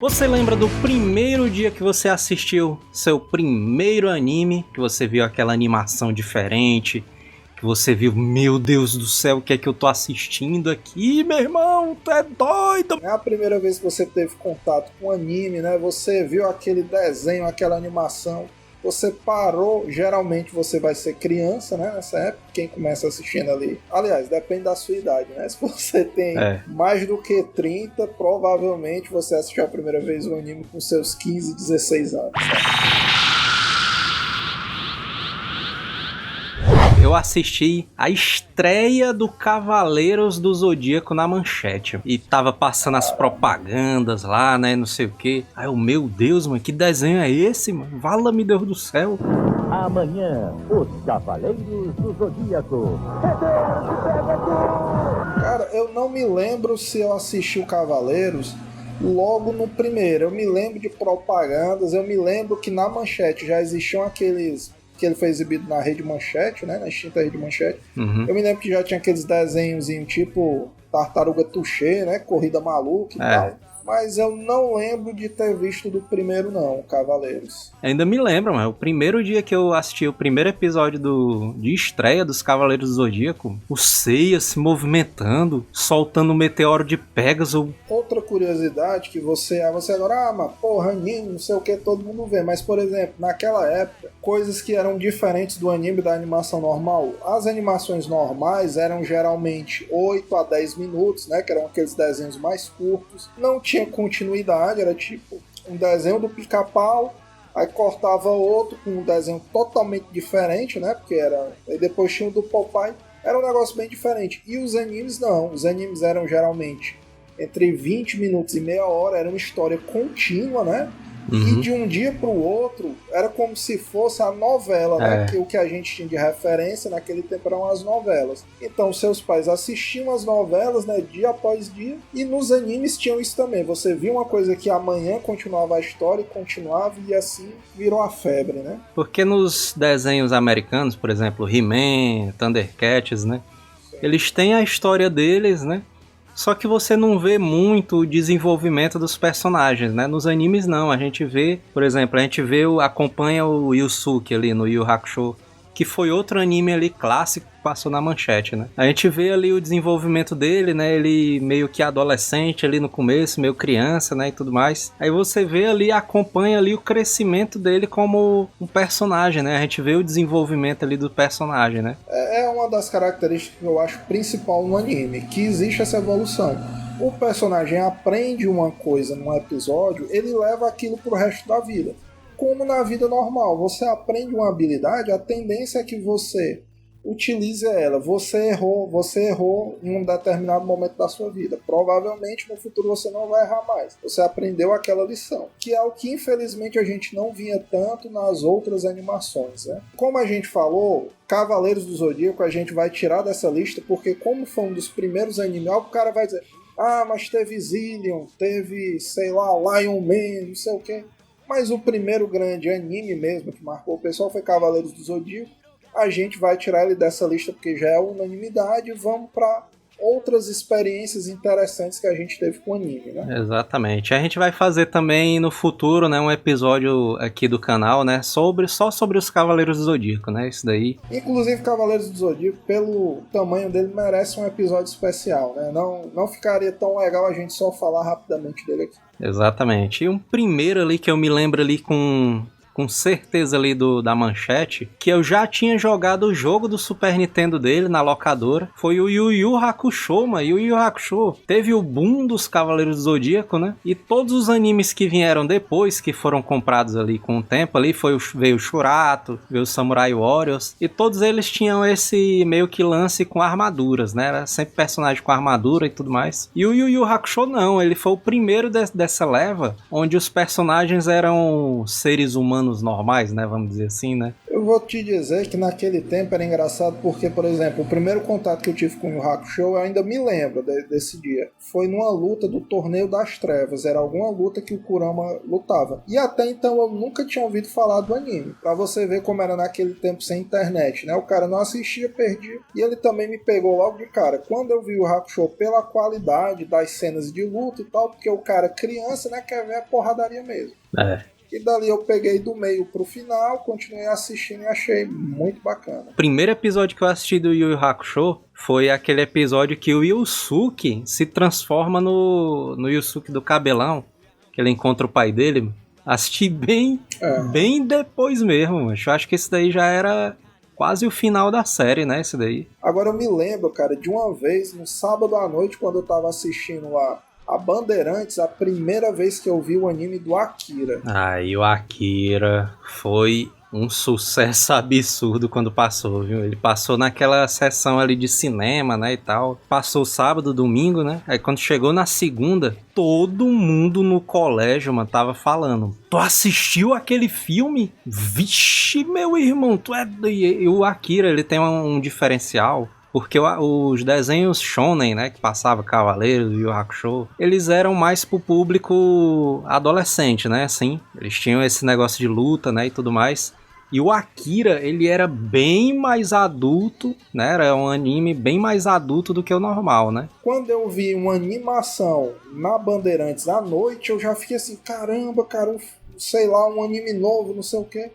Você lembra do primeiro dia que você assistiu seu primeiro anime? Que você viu aquela animação diferente? Que você viu, meu Deus do céu, o que é que eu tô assistindo aqui, meu irmão? Tu é doido? É a primeira vez que você teve contato com anime, né? Você viu aquele desenho, aquela animação. Você parou, geralmente você vai ser criança, né? Nessa época, quem começa assistindo ali. Aliás, depende da sua idade, né? Se você tem mais do que 30, provavelmente você assistiu a primeira vez o anime com seus 15, 16 anos. Eu assisti a estreia do Cavaleiros do Zodíaco na Manchete. E tava passando as propagandas lá, né, não sei o que. Aí eu, meu Deus, mano, que desenho é esse, mano? Vala-me Deus do céu. Amanhã, os Cavaleiros do Zodíaco. Cara, eu não me lembro se eu assisti o Cavaleiros logo no primeiro. Eu me lembro de propagandas, eu me lembro que na Manchete já existiam aqueles... que ele foi exibido na Rede Manchete, né? Na extinta Rede Manchete. Eu me lembro que já tinha aqueles desenhos tipo Tartaruga Tuxê, né? Corrida Maluca e tal. Mas eu não lembro de ter visto do primeiro, não, Cavaleiros. Ainda me lembro, mano. O primeiro dia que eu assisti o primeiro episódio de estreia dos Cavaleiros do Zodíaco, o Seiya se movimentando, soltando o meteoro de Pégaso. Outra curiosidade que você agora, mas porra, anime, não sei o que, todo mundo vê. Mas, por exemplo, naquela época, coisas que eram diferentes do anime e da animação normal. As animações normais eram geralmente 8 a 10 minutos, né? Que eram aqueles desenhos mais curtos. Não tinha continuidade, era tipo um desenho do Pica-Pau, aí cortava outro com um desenho totalmente diferente, né? Porque era. Aí depois tinha o do Popeye. Era um negócio bem diferente. E os animes não. Os animes eram geralmente entre 20 minutos e meia hora, era uma história contínua, né? E de um dia para o outro, era como se fosse a novela, né? Que o que a gente tinha de referência naquele tempo eram as novelas. Então, seus pais assistiam as novelas, né? Dia após dia. E nos animes tinham isso também. Você via uma coisa que amanhã continuava a história e continuava, e assim virou a febre, né? Porque nos desenhos americanos, por exemplo, He-Man, Thundercats, né? Eles têm a história deles, né? Só que você não vê muito o desenvolvimento dos personagens, né? Nos animes não, a gente vê, por exemplo, acompanha o Yusuke ali no Yu Hakusho, que foi outro anime ali clássico que passou na Manchete, né? A gente vê ali o desenvolvimento dele, né? Ele meio que adolescente ali no começo, meio criança, né? E tudo mais. Aí você vê ali, acompanha ali o crescimento dele como um personagem, né? A gente vê o desenvolvimento ali do personagem, né? É uma das características que eu acho principal no anime, que existe essa evolução. O personagem aprende uma coisa num episódio, ele leva aquilo pro resto da vida. Como na vida normal, você aprende uma habilidade, a tendência é que você utilize ela. Você errou em um determinado momento da sua vida. Provavelmente no futuro você não vai errar mais. Você aprendeu aquela lição, que é o que infelizmente a gente não via tanto nas outras animações, né? Como a gente falou, Cavaleiros do Zodíaco a gente vai tirar dessa lista, porque como foi um dos primeiros animes, o cara vai dizer, mas teve Zillion, teve, sei lá, Lion Man, não sei o que. Mas o primeiro grande anime mesmo que marcou o pessoal foi Cavaleiros do Zodíaco. A gente vai tirar ele dessa lista porque já é unanimidade e vamos para outras experiências interessantes que a gente teve com o anime, né? Exatamente. A gente vai fazer também no futuro, né, um episódio aqui do canal, né, só sobre os Cavaleiros do Zodíaco, né, isso daí. Inclusive Cavaleiros do Zodíaco, pelo tamanho dele, merece um episódio especial, né? Não ficaria tão legal a gente só falar rapidamente dele aqui. Exatamente. E um primeiro ali que eu me lembro ali com certeza ali da Manchete, que eu já tinha jogado o jogo do Super Nintendo dele na locadora, foi o Yu Yu Hakusho, mano. Yu Yu Hakusho teve o boom dos Cavaleiros do Zodíaco, né? E todos os animes que vieram depois, que foram comprados ali com o tempo, ali veio o Shurato, veio o Samurai Warriors, e todos eles tinham esse meio que lance com armaduras, né? Era sempre personagem com armadura e tudo mais. E o Yu Yu Hakusho não, ele foi o primeiro dessa leva, onde os personagens eram seres humanos humanos normais, né? Vamos dizer assim, né? Eu vou te dizer que naquele tempo era engraçado porque, por exemplo, o primeiro contato que eu tive com o Yu Hakusho, eu ainda me lembro desse dia. Foi numa luta do Torneio das Trevas. Era alguma luta que o Kurama lutava. E até então eu nunca tinha ouvido falar do anime. Pra você ver como era naquele tempo sem internet, né? O cara não assistia, perdia. E ele também me pegou logo de cara. Quando eu vi o Hakusho pela qualidade das cenas de luta e tal, porque o cara criança, né, quer ver a porradaria mesmo. E dali eu peguei do meio pro final, continuei assistindo e achei muito bacana. O primeiro episódio que eu assisti do Yu Yu Hakusho foi aquele episódio que o Yusuke se transforma no Yusuke do cabelão, que ele encontra o pai dele. Assisti bem depois mesmo. Eu acho que esse daí já era quase o final da série, né? Esse daí. Agora eu me lembro, cara, de uma vez, no sábado à noite, quando eu tava assistindo lá a Bandeirantes, a primeira vez que eu vi o anime do Akira. E o Akira foi um sucesso absurdo quando passou, viu? Ele passou naquela sessão ali de cinema, né, e tal. Passou sábado, domingo, né? Aí quando chegou na segunda, todo mundo no colégio, mano, tava falando: tu assistiu aquele filme? Vixe, meu irmão, tu é... E o Akira, ele tem um diferencial. Porque os desenhos shonen, né, que passava Cavaleiros e Yu Hakusho, eles eram mais pro público adolescente, né, assim. Eles tinham esse negócio de luta, né, e tudo mais. E o Akira, ele era bem mais adulto, né, era um anime bem mais adulto do que o normal, né. Quando eu vi uma animação na Bandeirantes à noite, eu já fiquei assim, caramba, cara, sei lá, um anime novo, não sei o quê.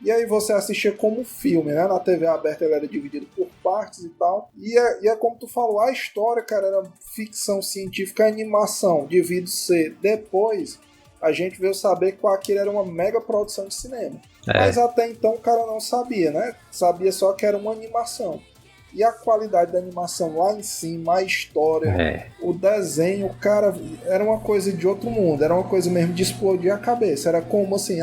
E aí você assistia como filme, né? Na TV aberta ele era dividido por partes e tal. E é como tu falou, a história, cara, era ficção científica, a animação devido ser depois, a gente veio saber que o Akira era uma mega produção de cinema. Mas até então o cara não sabia, né? Sabia só que era uma animação. E a qualidade da animação lá em cima, a história, o desenho, cara, era uma coisa de outro mundo. Era uma coisa mesmo de explodir a cabeça. Era como assim,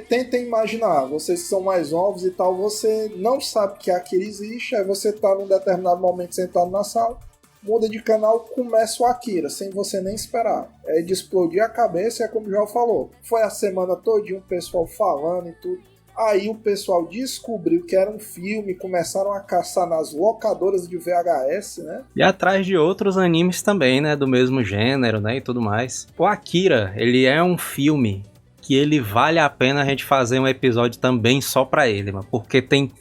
tentem imaginar, vocês que são mais novos e tal, você não sabe que Akira existe, aí você tá num determinado momento sentado na sala, muda de canal, começa o Akira, sem você nem esperar. É de explodir a cabeça, é como o João falou. Foi a semana todinha o pessoal falando e tudo. Aí o pessoal descobriu que era um filme, começaram a caçar nas locadoras de VHS, né? E atrás de outros animes também, né? Do mesmo gênero, né? E tudo mais. O Akira, ele é um filme que ele vale a pena a gente fazer um episódio também só pra ele, mano. Porque tem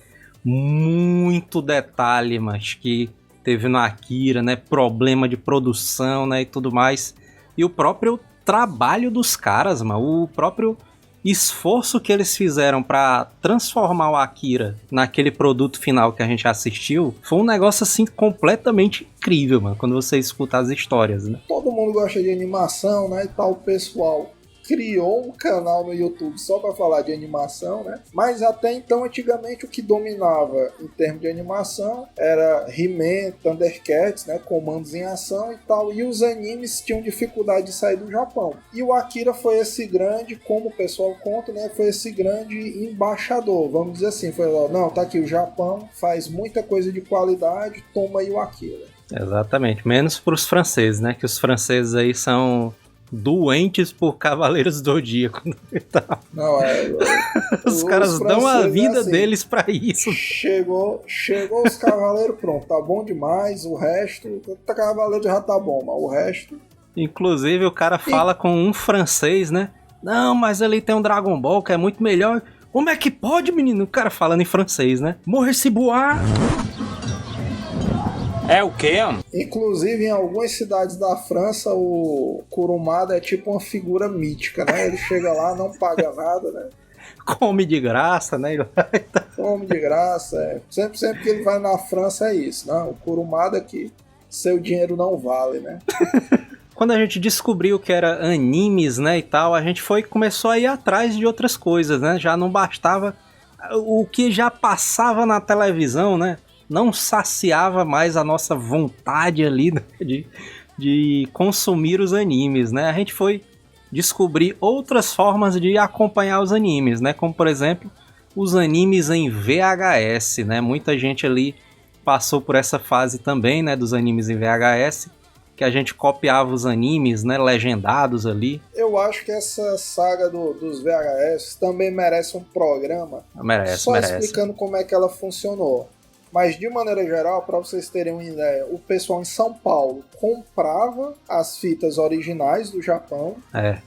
muito detalhe, mas que teve no Akira, né? Problema de produção, né? E tudo mais. E o próprio trabalho dos caras, mano. O próprio esforço que eles fizeram pra transformar o Akira naquele produto final que a gente assistiu foi um negócio assim completamente incrível, mano, quando você escuta as histórias, né? Todo mundo gosta de animação, né, e tal, o pessoal criou um canal no YouTube só para falar de animação, né? Mas até então, antigamente, o que dominava em termos de animação era He-Man, Thundercats, né? Comandos em ação e tal. E os animes tinham dificuldade de sair do Japão. E o Akira foi esse grande, como o pessoal conta, né? Foi esse grande embaixador, vamos dizer assim. Foi lá, não, tá aqui o Japão, faz muita coisa de qualidade, toma aí o Akira. Exatamente, menos pros franceses, né? Que os franceses aí são doentes por Cavaleiros do Zodíaco. Não, os caras dão a vida assim, deles pra isso. Chegou os Cavaleiros, pronto, tá bom demais. O resto, o Cavaleiro já tá bom, mas o resto... Inclusive o cara fala com um francês, né? Não, mas ali tem um Dragon Ball que é muito melhor. Como é que pode, menino? O cara falando em francês, né? Morrer se boar. É o quê? Inclusive, em algumas cidades da França, o Kurumada é tipo uma figura mítica, né? Ele chega lá, não paga nada, né? Come de graça, né? Come de graça, é. Sempre que ele vai na França é isso, né? O Kurumada que seu dinheiro não vale, né? Quando a gente descobriu que era animes, né, e tal, a gente começou a ir atrás de outras coisas, né? Já não bastava o que já passava na televisão, né? Não saciava mais a nossa vontade ali, né, de consumir os animes, né? A gente foi descobrir outras formas de acompanhar os animes, né? Como, por exemplo, os animes em VHS, né? Muita gente ali passou por essa fase também, né? Dos animes em VHS. que a gente copiava os animes, né, legendados ali. Eu acho que essa saga dos VHS também merece um programa só explicando como é que ela funcionou. Mas, de maneira geral, para vocês terem uma ideia, o pessoal em São Paulo comprava as fitas originais do Japão,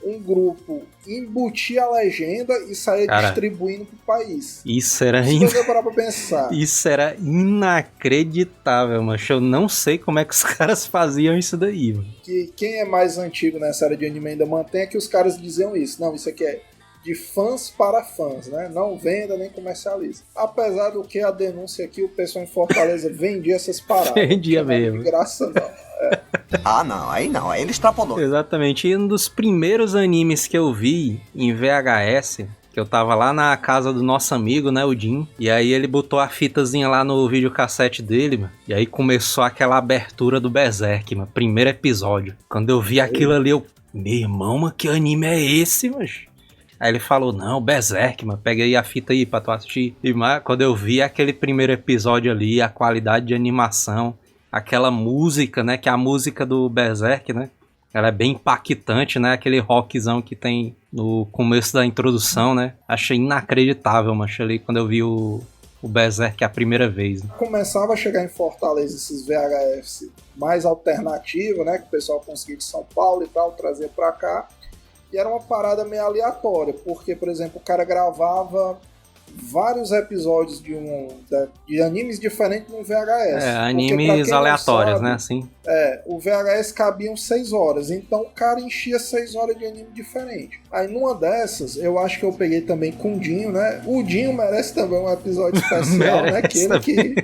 um grupo embutia a legenda e saía distribuindo pro país. Isso era Se você parar pra pensar. Isso era inacreditável, mas eu não sei como é que os caras faziam isso daí. Mano. Que quem é mais antigo nessa área de anime ainda mantém é que os caras diziam isso. Não, isso aqui é de fãs para fãs, né? Não venda nem comercializa. Apesar do que a denúncia aqui, o pessoal em Fortaleza vendia essas paradas. Vendia mesmo. De graça não. Não, aí ele extrapolou. Exatamente. E um dos primeiros animes que eu vi em VHS, que eu tava lá na casa do nosso amigo, né, o Jim, e aí ele botou a fitazinha lá no videocassete dele, mano, e aí começou aquela abertura do Berserk, mano, primeiro episódio. Quando eu vi aquilo ali, meu irmão, mano, que anime é esse, mano? Aí ele falou, não, Berserk, mano, pega aí a fita aí pra tu assistir. E quando eu vi aquele primeiro episódio ali, a qualidade de animação, aquela música, né, que é a música do Berserk, né, ela é bem impactante, né, aquele rockzão que tem no começo da introdução, né, achei inacreditável, mano, ali quando eu vi o Berserk a primeira vez. Né? Começava a chegar em Fortaleza esses VHS mais alternativos, né, que o pessoal conseguia de São Paulo e tal, trazer pra cá. E era uma parada meio aleatória, porque, por exemplo, o cara gravava vários episódios de animes diferentes no VHS. Animes aleatórios, sabe, né? Assim. O VHS cabiam 6 horas, então o cara enchia 6 horas de anime diferente. Aí numa dessas, eu acho que eu peguei também com o Dinho, né? O Dinho merece também um episódio especial, né? Que ele que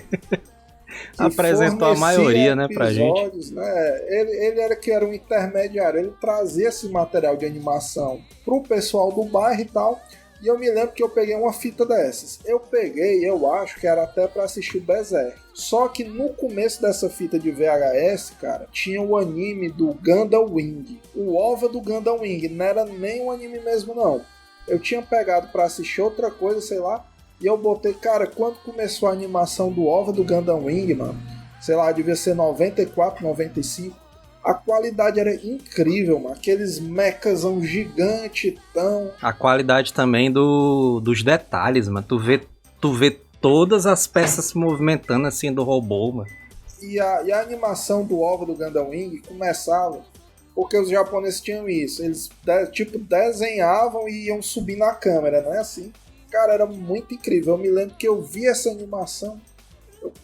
apresentou a maioria, né, pra gente. Né? Ele era um intermediário, ele trazia esse material de animação pro pessoal do bairro e tal, e eu me lembro que eu peguei uma fita dessas. Eu acho que era até pra assistir o Berserk. Só que no começo dessa fita de VHS, cara, tinha o anime do Gundam Wing. O OVA do Gundam Wing, não era nem um anime mesmo, não. Eu tinha pegado pra assistir outra coisa, sei lá, e eu botei, cara, quando começou a animação do OVA do Gundam Wing, mano, sei lá, devia ser 94, 95, a qualidade era incrível, mano, aqueles mechazão gigante, tão... A qualidade também dos detalhes, mano, tu vê todas as peças se movimentando assim do robô, mano. E a animação do OVA do Gundam Wing começava, porque os japoneses tinham isso, eles tipo desenhavam e iam subir na câmera, não é assim? Cara, era muito incrível. Eu me lembro que eu vi essa animação.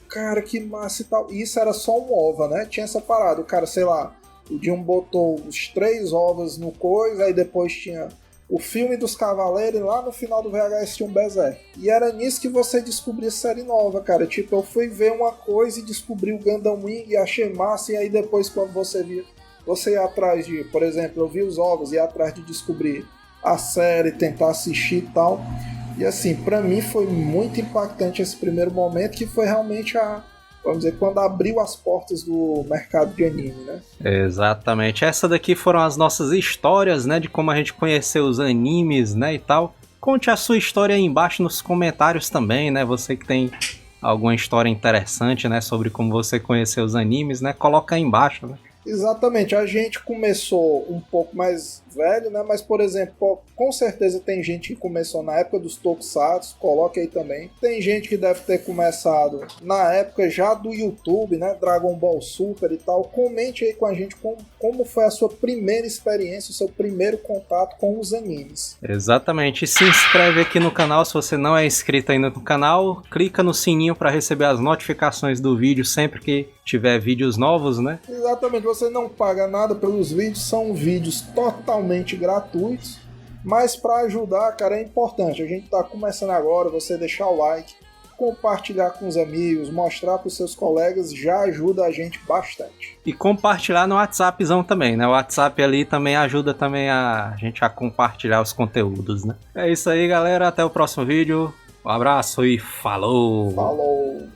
Cara, que massa e tal. E isso era só um OVA, né? Tinha essa parada. O cara, sei lá, o Dion botou os 3 OVAs no coisa, aí depois tinha o filme dos Cavaleiros e lá no final do VHS tinha um Berserk. E era nisso que você descobria série nova, cara. Tipo, eu fui ver uma coisa e descobri o Gundam Wing e achei massa. E aí depois, quando você via, você ia atrás de, por exemplo, eu vi os OVAs, ia atrás de descobrir a série, tentar assistir e tal. E assim, pra mim foi muito impactante esse primeiro momento, que foi realmente vamos dizer, quando abriu as portas do mercado de anime, né? Exatamente. Essa daqui foram as nossas histórias, né, de como a gente conheceu os animes, né, e tal. Conte a sua história aí embaixo nos comentários também, né, você que tem alguma história interessante, né, sobre como você conheceu os animes, né, coloca aí embaixo, né. Exatamente, a gente começou um pouco mais velho, né? Mas, por exemplo, com certeza tem gente que começou na época dos Tokusatsu, coloque aí também. Tem gente que deve ter começado na época já do YouTube, né? Dragon Ball Super e tal. Comente aí com a gente como foi a sua primeira experiência, o seu primeiro contato com os animes. Exatamente, e se inscreve aqui no canal se você não é inscrito ainda no canal. Clica no sininho para receber as notificações do vídeo sempre que tiver vídeos novos, né? Exatamente, você não paga nada pelos vídeos, são vídeos totalmente gratuitos, mas para ajudar, cara, é importante. A gente tá começando agora, você deixar o like, compartilhar com os amigos, mostrar para os seus colegas, já ajuda a gente bastante. E compartilhar no WhatsAppzão também, né? O WhatsApp ali também ajuda também a gente a compartilhar os conteúdos, né? É isso aí, galera, até o próximo vídeo. Um abraço e falou! Falou!